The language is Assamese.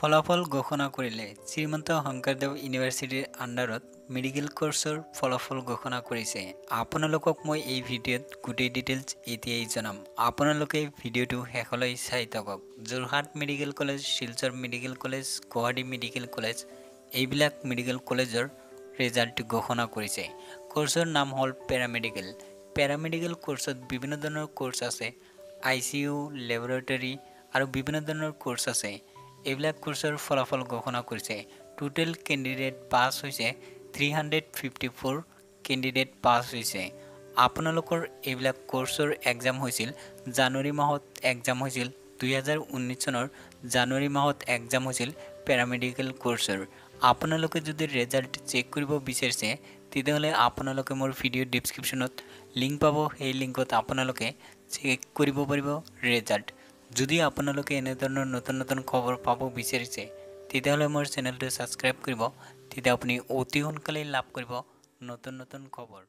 ফলাফল ঘোষণা কৰিলে শ্ৰীমন্ত শংকৰদেৱ ইউনিভাৰ্চিটিৰ আণ্ডাৰত মেডিকেল কোৰ্ছৰ ফলাফল ঘোষণা কৰিছে। আপোনালোকক মই এই ভিডিঅ'ত গোটেই ডিটেইলছ এতিয়াই জনাম। আপোনালোকে ভিডিঅ'টো শেষলৈ চাই থাকক। Jorhat medical college, Silchar medical college, Guwahati medical college এইবিলাক মেডিকেল কলেজৰ ৰিজাল্ট ঘোষণা কৰিছে। কোৰ্ছৰ নাম হ'ল পেৰামেডিকেল। পেৰামেডিকেল কোৰ্ছত বিভিন্ন ধৰণৰ কোৰ্ছ আছে। ICU, লেবৰেটৰী আৰু বিভিন্ন ধৰণৰ কোৰ্ছ আছে। এইবিলাক কোৰ্ছৰ ফলাফল ঘোষণা কৰিছে। টোটেল কেণ্ডিডেট পাছ হৈছে 354 কেণ্ডিডেট পাছ হৈছে। আপোনালোকৰ এইবিলাক কোৰ্ছৰ এক্সাম হৈছিল জানুৱাৰী মাহত এক্সাম হৈছিল 2019 চনৰ জানুৱাৰী মাহত এক্সাম হৈছিল পেৰামেডিকেল কোৰ্ছৰ। আপোনালোকে যদি ৰিজাল্ট চেক কৰিব বিচাৰিছে তেতিয়াহ'লে আপোনালোকে মোৰ ভিডিঅ' ডেছক্ৰিপশ্যনত লিংক পাব। সেই লিংকত আপোনালোকে চেক কৰিব পাৰিব ৰিজাল্ট। যদি আপোনালোকে এনেধৰণৰ নতুন নতুন খবৰ পাব বিচাৰিছে তেতিয়াহ'লে মোৰ চেনেলটো ছাবস্ক্ৰাইব কৰিব। তেতিয়া আপুনি অতি সোনকালে লাভ কৰিব নতুন নতুন খবৰ।